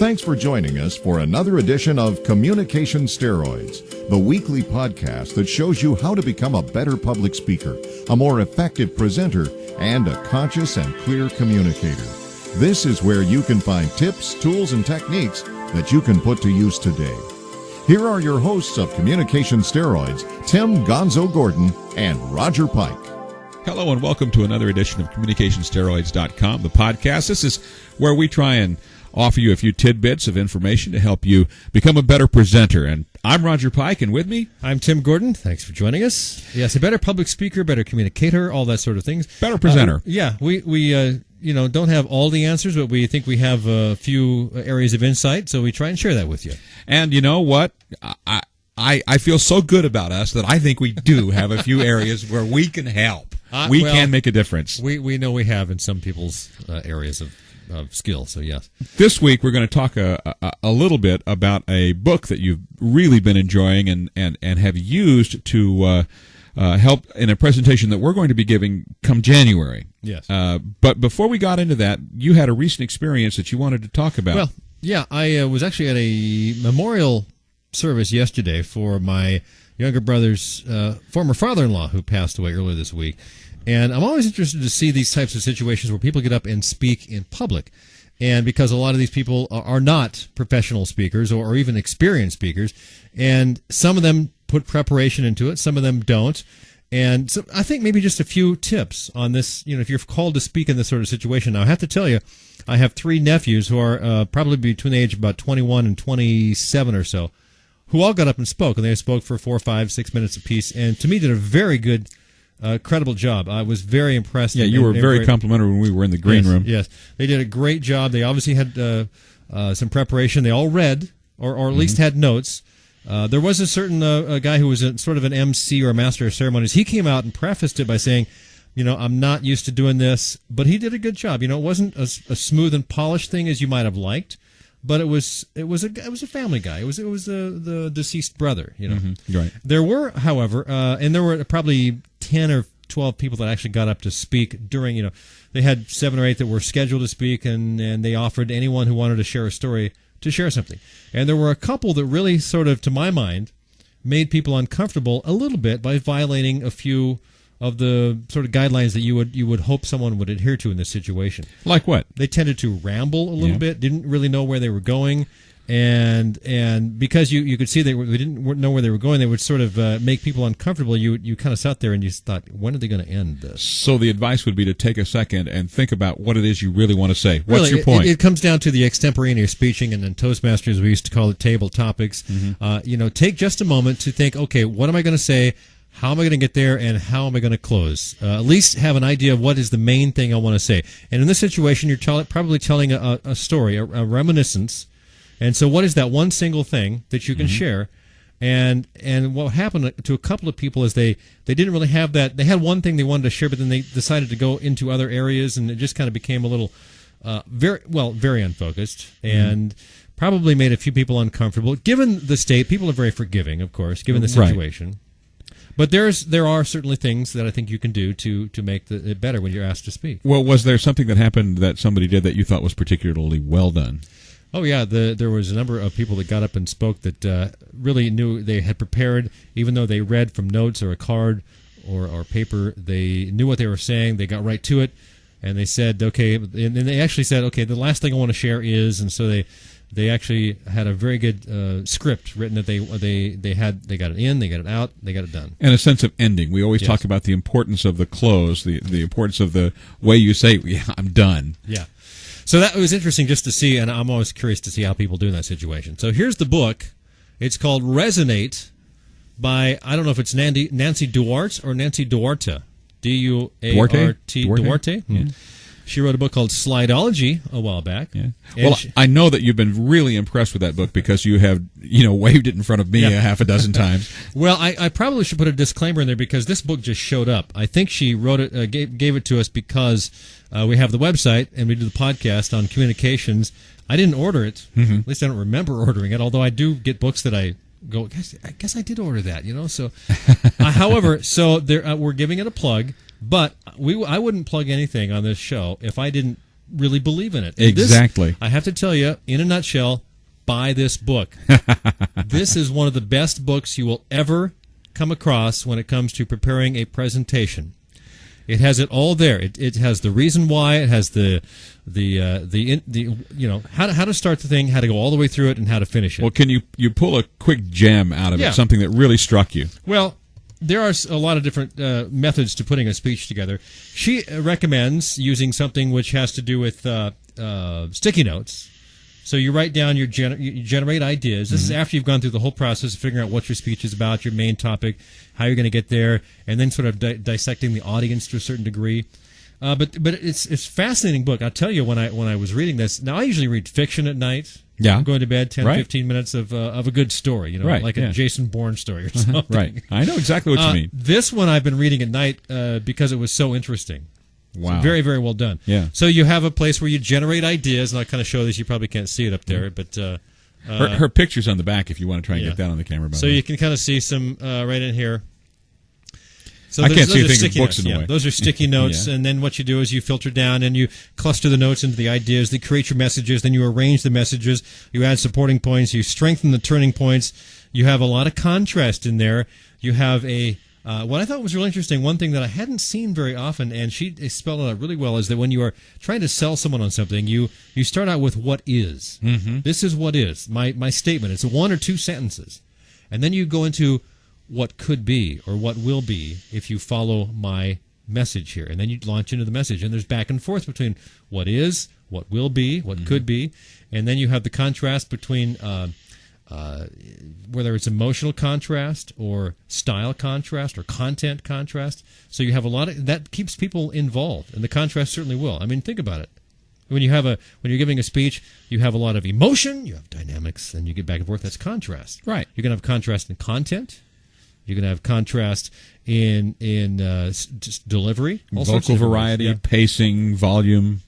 Thanks for joining us for another edition of Communication Steroids, the weekly podcast that shows you how to become a better public speaker, a more effective presenter, and a conscious and clear communicator. This is where you can find tips, tools, and techniques that you can put to use today. Here are your hosts of Communication Steroids, Tim Gonzo Gordon and Roger Pike. Hello and welcome to another edition of CommunicationSteroids.com, the podcast. This is where we try and offer you a few tidbits of information to help you become a better presenter. And I'm Roger Pike, and with me, I'm Tim Gordon. Thanks for joining us. Yes, a better public speaker, better communicator, all that sort of things. better presenter. We don't have all the answers, but we think we have a few areas of insight, so we try and share that with you. And you know what? I feel so good about us that I think we do have a few areas where we can help. We can make a difference. We know we have in some people's areas of skill, so yes. This week we're going to talk a little bit about a book that you've really been enjoying and have used to help in a presentation that we're going to be giving come January. Yes. But before we got into that, you had a recent experience that you wanted to talk about. Well, yeah, I was actually at a memorial service yesterday for my younger brother's former father-in-law who passed away earlier this week. And I'm always interested to see these types of situations where people get up and speak in public. And because a lot of these people are not professional speakers or even experienced speakers, and some of them put preparation into it, some of them don't. And so I think maybe just a few tips on this, if you're called to speak in this sort of situation. Now, I have to tell you, I have three nephews who are probably between the age of about 21 and 27 or so, who all got up and spoke, and they spoke for 4, 5, 6 minutes apiece, and to me did a very good, credible job. I was very impressed. Yeah, you were very complimentary when we were in the green room. Yes, they did a great job. They obviously had some preparation. They all read, or at least had notes. There was a certain guy who was sort of an MC or a master of ceremonies. He came out and prefaced it by saying, I'm not used to doing this, but he did a good job. It wasn't a smooth and polished thing as you might have liked. But it was a family guy. It was the deceased brother. Right. There were, however, and there were probably 10 or 12 people that actually got up to speak during. They had 7 or 8 that were scheduled to speak, and they offered anyone who wanted to share a story to share something. And there were a couple that really sort of, to my mind, made people uncomfortable a little bit by violating a few of the sort of guidelines that you would hope someone would adhere to in this situation. Like what? They tended to ramble a little bit, didn't really know where they were going, and because you could see they didn't know where they were going, they would sort of make people uncomfortable. You kind of sat there and you thought, when are they going to end this? So the advice would be to take a second and think about what it is you really want to say. What's your point? It comes down to the extemporaneous speeching, and then Toastmasters, we used to call it table topics. Take just a moment to think, okay, what am I going to say? How am I going to get there, and how am I going to close? At least have an idea of what is the main thing I want to say. And in this situation, you're probably telling a story, a reminiscence. And so what is that one single thing that you can share? And what happened to a couple of people is they didn't really have that. They had one thing they wanted to share, but then they decided to go into other areas, and it just kind of became a little very unfocused, and probably made a few people uncomfortable. Given the state, people are very forgiving, of course, given the situation. Right. But there are certainly things that I think you can do to make it better when you're asked to speak. Well, was there something that happened that somebody did that you thought was particularly well done? Oh, yeah. There was a number of people that got up and spoke that really knew they had prepared, even though they read from notes or a card or paper. They knew what they were saying. They got right to it, and they said, okay, and they actually said, okay, the last thing I want to share is, and so they actually had a very good script written that they got it in, they got it out, they got it done. And a sense of ending. We always talk about the importance of the close, the importance of the way you say, yeah, I'm done. Yeah. So that was interesting just to see, and I'm always curious to see how people do in that situation. So here's the book. It's called Resonate by, I don't know if it's Nancy Duarte or Nancy Duarte. D-U-A-R-T. Duarte? Yeah. She wrote a book called Slideology a while back. Yeah. Well, I know that you've been really impressed with that book because you have, waved it in front of me a half a dozen times. Well, I probably should put a disclaimer in there because this book just showed up. I think she wrote it, gave it to us because we have the website and we do the podcast on communications. I didn't order it. At least I don't remember ordering it, although I do get books that I go, I guess I did order that, So, however, we're giving it a plug. But I wouldn't plug anything on this show if I didn't really believe in it. And Exactly. I have to tell you, in a nutshell, buy this book. This is one of the best books you will ever come across when it comes to preparing a presentation. It has it all there. It has the reason why. It has the how to start the thing, how to go all the way through it, and how to finish it. Well, can you pull a quick gem out of it, something that really struck you? Well, there are a lot of different methods to putting a speech together. She recommends using something which has to do with sticky notes. So you write down, you generate ideas. This is after you've gone through the whole process of figuring out what your speech is about, your main topic, how you're going to get there, and then sort of dissecting the audience to a certain degree. But it's a fascinating book. I'll tell you, when I was reading this, now I usually read fiction at night. Yeah. I'm going to bed 10, 15 minutes of a good story, like a Jason Bourne story or something. Right. I know exactly what you mean. This one I've been reading at night because it was so interesting. Wow. So very, very well done. Yeah. So you have a place where you generate ideas, and I'll kind of show this. You probably can't see it up there, but her picture's on the back if you want to try and get that on the camera. So you can kind of see some right in here. So I can't see anything with books in the way. Those are sticky notes, and then what you do is you filter down and you cluster the notes into the ideas. They create your messages. Then you arrange the messages. You add supporting points. You strengthen the turning points. You have a lot of contrast in there. You have what I thought was really interesting, one thing that I hadn't seen very often, and she spelled it out really well, is that when you are trying to sell someone on something, you start out with what is. Mm-hmm. This is what is, my statement. It's 1 or 2 sentences. And then you go into what could be or what will be if you follow my message here. And then you launch into the message. And there's back and forth between what is, what will be, what could be. And then you have the contrast between whether it's emotional contrast or style contrast or content contrast. So you have a lot of that keeps people involved, and the contrast certainly will. I mean, think about it. When you're giving a speech, you have a lot of emotion, you have dynamics, and you get back and forth. That's contrast. Right. You're going to have contrast in content. You're going to have contrast in just delivery, all vocal variety, pacing, volume,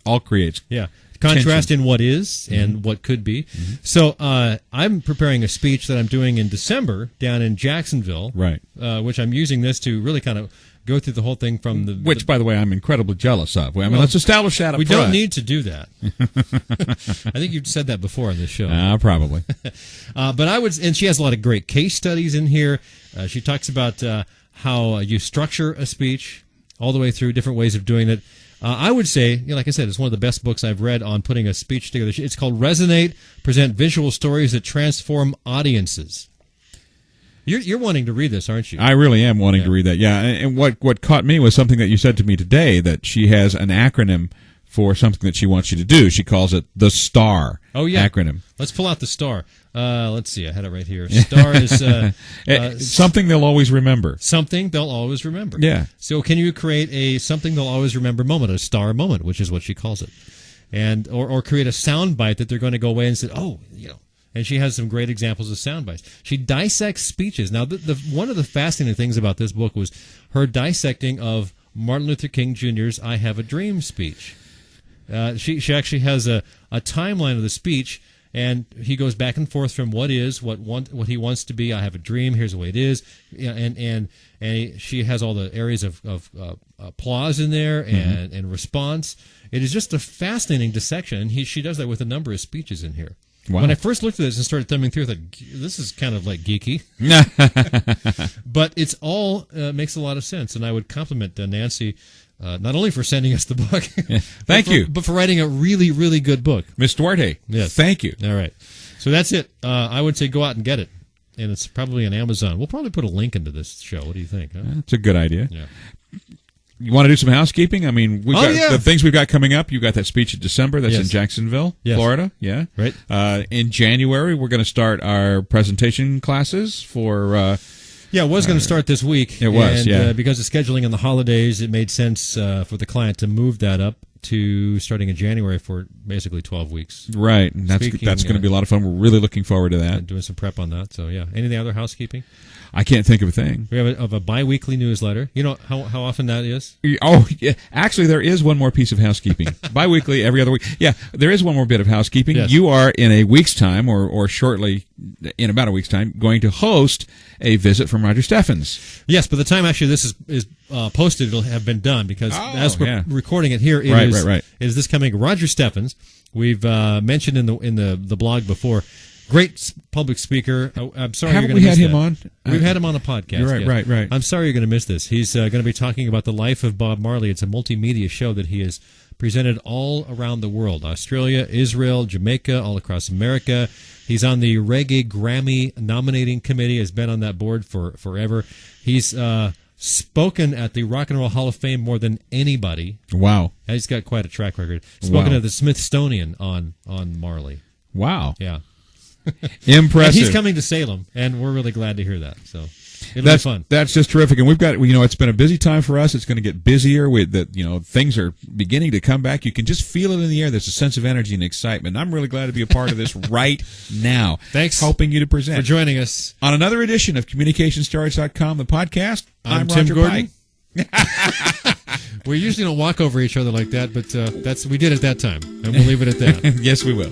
all creates. Yeah. Contrast in what is and what could be. Mm-hmm. So I'm preparing a speech that I'm doing in December down in Jacksonville, right? Which I'm using this to really kind of go through the whole thing from the... Which, by the way, I'm incredibly jealous of. I mean, let's establish that up front. We don't need to do that. I think you've said that before on this show. Probably. But I would... And she has a lot of great case studies in here. She talks about how you structure a speech, all the way through different ways of doing it. I would say, like I said, it's one of the best books I've read on putting a speech together. It's called Resonate, Present Visual Stories That Transform Audiences. You're wanting to read this, aren't you? I really am wanting to read that, yeah. And what caught me was something that you said to me today, that she has an acronym for something that she wants you to do. She calls it the STAR acronym. Let's pull out the STAR. Let's see. I had it right here. STAR is... something they'll always remember. Something they'll always remember. Yeah. So can you create a something they'll always remember moment, a STAR moment, which is what she calls it. And or create a sound bite that they're going to go away and say, And she has some great examples of sound bites. She dissects speeches. Now, one of the fascinating things about this book was her dissecting of Martin Luther King Jr.'s I Have a Dream speech. She actually has a timeline of the speech, and he goes back and forth from what is, what he wants to be. I have a dream. Here's the way it is, and she has all the areas of applause in there and response. It is just a fascinating dissection, and she does that with a number of speeches in here. Wow. When I first looked at this and started thumbing through, I thought, this is kind of like geeky. But it's all makes a lot of sense, and I would compliment Nancy not only for sending us the book, thank you, but for writing a really, really good book. Miss Duarte, yes. Thank you. All right. So that's it. I would say go out and get it, and it's probably on Amazon. We'll probably put a link into this show. What do you think? Huh? That's a good idea. Yeah. You want to do some housekeeping? I mean, we've got the things we've got coming up. You got that speech in December. That's in Jacksonville, Florida. Yeah. Right. In January, we're going to start our presentation classes for... it was going to start this week. It was, because of scheduling and the holidays, it made sense for the client to move that up to starting in January for basically 12 weeks. Right. And that's going to be a lot of fun. We're really looking forward to that. Doing some prep on that. So, yeah. Anything other housekeeping? I can't think of a thing. We have a bi-weekly newsletter. You know how often that is? Oh, yeah. Actually, there is one more piece of housekeeping. Bi-weekly, every other week. Yeah, there is one more bit of housekeeping. Yes. You are in a week's time or shortly in about a week's time, going to host a visit from Roger Steffens. Yes, by the time actually this is posted, it'll have been done because as we're recording it here, it is this coming Roger Steffens. We've mentioned in the blog before. Great public speaker. I'm sorry you're going to miss that. Haven't we had him on? We've had him on a podcast. You're right, right. I'm sorry you're going to miss this. He's going to be talking about the life of Bob Marley. It's a multimedia show that he has presented all around the world. Australia, Israel, Jamaica, all across America. He's on the Reggae Grammy nominating committee, has been on that board for forever. He's spoken at the Rock and Roll Hall of Fame more than anybody. Wow. He's got quite a track record. Spoken at the Smithsonian on Marley. Wow. Yeah. Impressive. And he's coming to Salem, and we're really glad to hear that. So it'll be fun. That's just terrific. And we've got, it's been a busy time for us. It's going to get busier. Things are beginning to come back. You can just feel it in the air. There's a sense of energy and excitement. I'm really glad to be a part of this right now. Thanks. Helping you to present. For joining us. On another edition of CommunicationsSteroids.com, the podcast, I'm Roger Tim Gordon. Pike. We usually don't walk over each other like that, but we did it that time, and we'll leave it at that. Yes, we will.